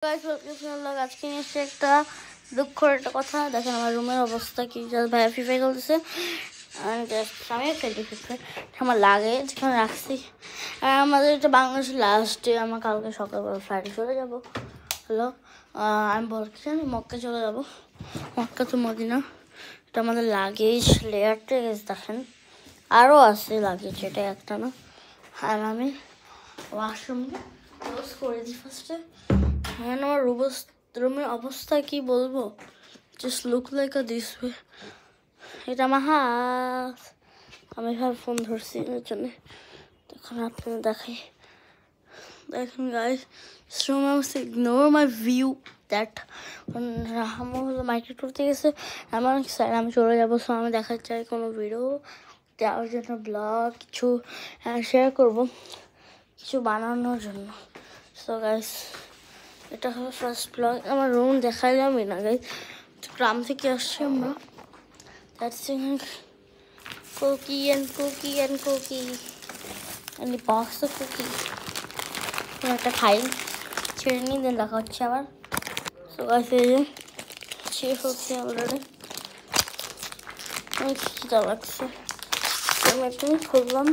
Guys আজকে নিয়ে এসেছে একটা দুঃখের একটা কথা। দেখেন আমার রুমের অবস্থা কি। ভাইয়া ফিফাই খেলতেছে, আমিও খেলছি ফিফাই। আমার লাগে যেখানে রাখছি। আর আমাদের এটা বাংলাদেশের লাস্ট ডে। আমার কালকে সকালবেলা ফ্লাইটে চলে যাবো। হ্যালো, আমি বলছি জানি মক্কা চলে যাবো। মক্কা তো মদিনা। এটা আমাদের লাগেজ লেয়ার টেগেজ দেখেন আরও আছে লাগেজ, এটা একটা না। আর আমি ওয়াশরুমে ক্লোজ করে দিই ফার্স্টে। হ্যাঁ, আমার রুমের অবস্থা কি বলবো, just look like a this way. এটা আমার হাত, আমি ভাবে ফোন ধরছি এর জন্য। তখন আপনাদের দেখাই, দেখেন guys, ignore my view that. রাহামো হলো মার্কেট করতে গেছে, আমার স্যার আমি চলে যাবো। সো আমি দেখাতে চাই কোনো ভিডিও দেওয়ার জন্য, ব্লগ কিছু শেয়ার করবো, কিছু বানানোর জন্য। সো গাইস, এটা হলো ফার্স্ট ব্লগ। আমার রুম দেখাইলামই না গাইস, গ্রাম থেকে আসছি আমরা। Cookie and cookie and cookie and box of cookie. একটা খাই, ছেড়ে নিই, দেন দেখা হচ্ছে আবার। সো গাইস এই যে শেষ হচ্ছে অলরেডি, অনেক খিদা লাগছে। আমি একটু খুললাম,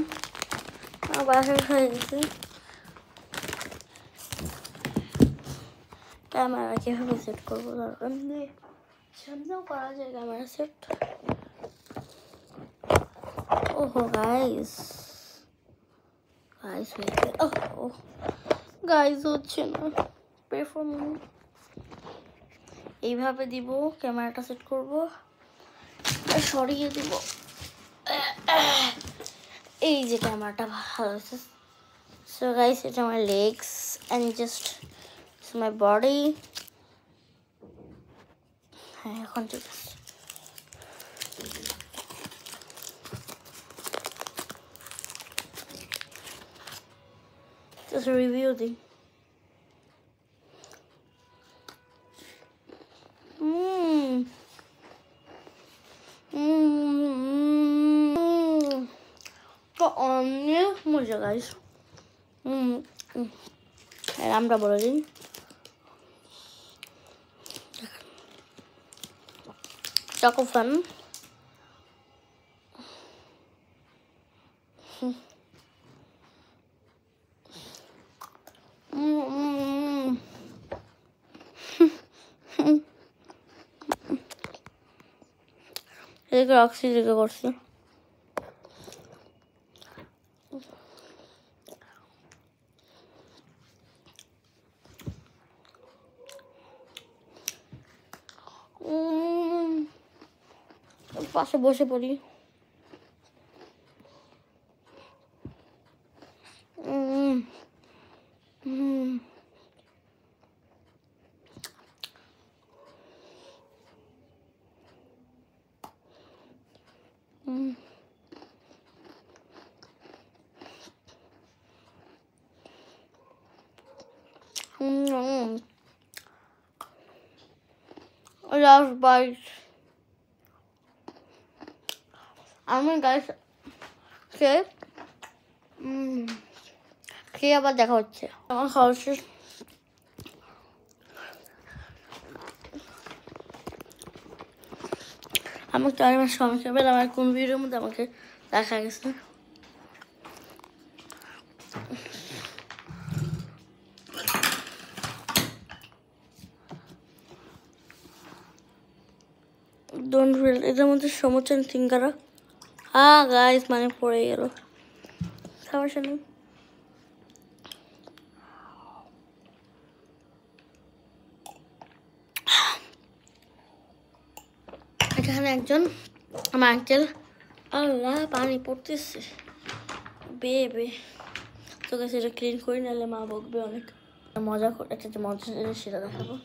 আমার বাসায় হয়ে গেছে। ক্যামেরা কীভাবে সেট করবো দরকার নেই, সামনেও করা যায় ক্যামেরা সেট। ওহো গাইস, গাইস হচ্ছে না, পে ফর মি। এইভাবে দিব, ক্যামেরাটা সেট করবো আর সরিয়ে দিব। এই যে ক্যামেরাটা ভালো আছে। সো গাইস, এটা আমার legs and just my body. হ্যাঁ, এখন ঠিক আছে। Just a review দিই। অনেক মজা গাইস। আমরা বলে দিন, চকো ফান। এদিকে রাখছি, এদিকে করছি। পাশে বসে পড়ি। Last bite. আমি গাইস খেয়ে আবার দেখা হচ্ছে। আমার খাওয়া শেষ। আমার 4 মাস সমস্যা পেলে আমার কোন ভিডিওর মধ্যে আমাকে দেখা গেছে। ডোন্ট রিল, এটার মধ্যে সমস্যা সিঙ্গারা। গাইস মানে পড়ে গেল, সমস্যা নেই। এখানে একজন আমার আঙ্কেল, আল্লাহ পানি পড়তেছে বেবে। তো গাইস এটা ক্লিন করি, নাহলে মা বকবে অনেক। মজা করে একটা যে মজা সেটা দেখাবো।